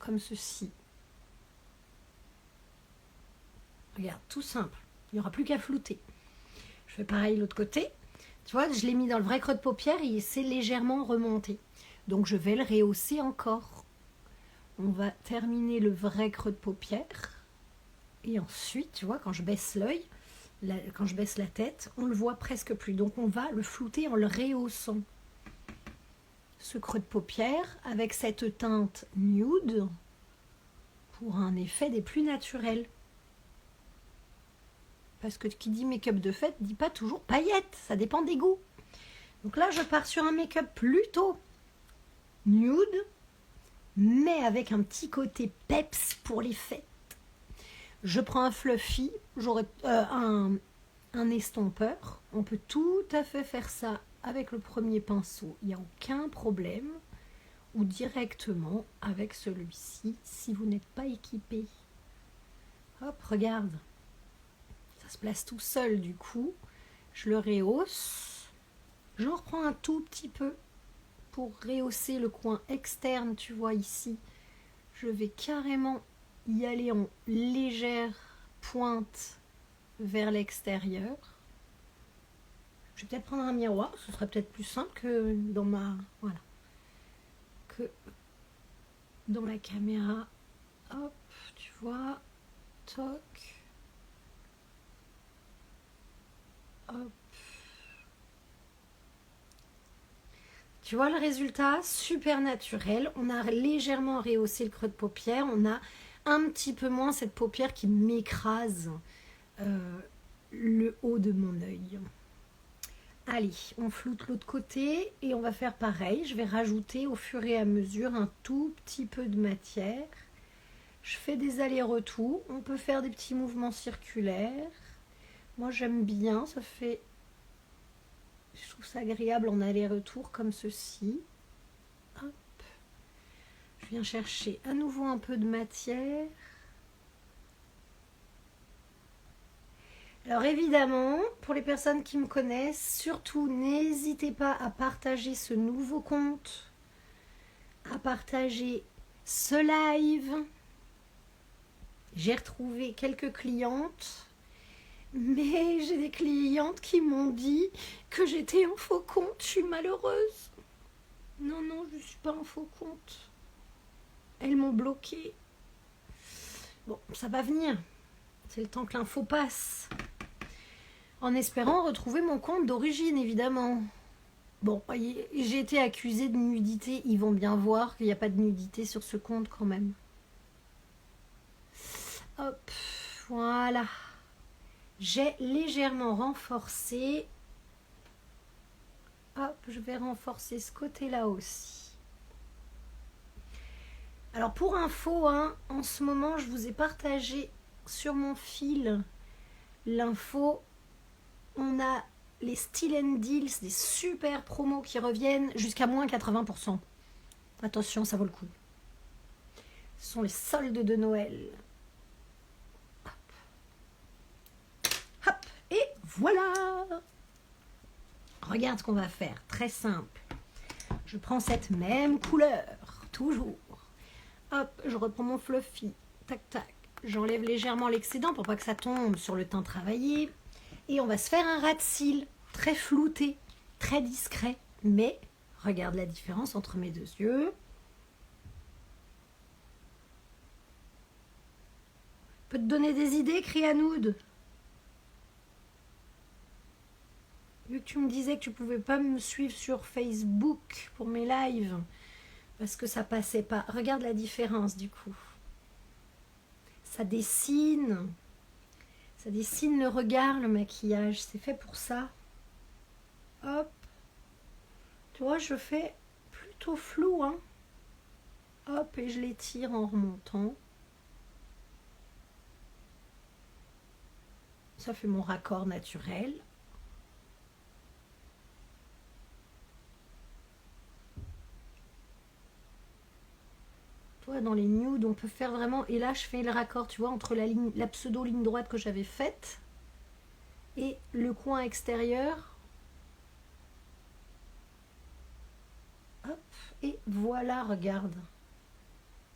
comme ceci. Regarde, tout simple. Il n'y aura plus qu'à flouter. Je fais pareil de l'autre côté. Tu vois, je l'ai mis dans le vrai creux de paupière et il s'est légèrement remonté. Donc je vais le rehausser encore. On va terminer le vrai creux de paupière. Et ensuite, tu vois, quand je baisse l'œil, quand je baisse la tête, on le voit presque plus. Donc on va le flouter en le rehaussant. Ce creux de paupière avec cette teinte nude pour un effet des plus naturels. Parce que qui dit make-up de fête dit pas toujours paillettes, ça dépend des goûts. Donc là, je pars sur un make-up plutôt nude, mais avec un petit côté peps pour les fêtes. Je prends un fluffy, j'aurais un estompeur. On peut tout à fait faire ça avec le premier pinceau, il n'y a aucun problème. Ou directement avec celui-ci, si vous n'êtes pas équipé. Hop, regarde. Ça se place tout seul du coup. Je le rehausse. J'en reprends un tout petit peu pour rehausser le coin externe, tu vois ici. Je vais carrément y aller en légère pointe vers l'extérieur. Je vais peut-être prendre un miroir, ce serait peut-être plus simple que dans ma... Voilà. Que dans la caméra. Hop, tu vois. Toc. Hop. Tu vois le résultat? Super naturel. On a légèrement rehaussé le creux de paupière. On a un petit peu moins cette paupière qui m'écrase le haut de mon œil. Allez, on floute l'autre côté et on va faire pareil. Je vais rajouter au fur et à mesure un tout petit peu de matière. Je fais des allers-retours. On peut faire des petits mouvements circulaires. Moi, j'aime bien. Ça fait... Je trouve ça agréable en aller-retour comme ceci. Hop. Je viens chercher à nouveau un peu de matière. Alors évidemment, pour les personnes qui me connaissent, surtout n'hésitez pas à partager ce nouveau compte, à partager ce live. J'ai retrouvé quelques clientes, mais j'ai des clientes qui m'ont dit que j'étais un faux compte. Je suis malheureuse. Non, non, je ne suis pas un faux compte. Elles m'ont bloqué. Bon, ça va venir. C'est le temps que l'info passe. En espérant retrouver mon compte d'origine, évidemment. Bon, j'ai été accusée de nudité. Ils vont bien voir qu'il n'y a pas de nudité sur ce compte quand même. Hop, voilà. J'ai légèrement renforcé. Hop, je vais renforcer ce côté-là aussi. Alors pour info, hein, en ce moment, je vous ai partagé sur mon fil l'info. On a les Steal and Deals, des super promos qui reviennent jusqu'à moins 80%. Attention, ça vaut le coup. Ce sont les soldes de Noël. Hop. Hop. Et voilà. Regarde ce qu'on va faire. Très simple. Je prends cette même couleur. Toujours. Hop, je reprends mon fluffy. Tac, tac. J'enlève légèrement l'excédent pour pas que ça tombe sur le teint travaillé. Et on va se faire un ras de cils très flouté, très discret. Mais regarde la différence entre mes deux yeux. Peut te donner des idées, Crianoud? Vu que tu me disais que tu pouvais pas me suivre sur Facebook pour mes lives, parce que ça passait pas. Regarde la différence du coup. Ça dessine. Ça dessine le regard, le maquillage. C'est fait pour ça. Hop. Tu vois, je fais plutôt flou, hein. Hop, et je l'étire en remontant. Ça fait mon raccord naturel. Dans les nudes, on peut faire vraiment... Et là, je fais le raccord, tu vois, entre la pseudo-ligne droite que j'avais faite et le coin extérieur. Hop, et voilà, regarde.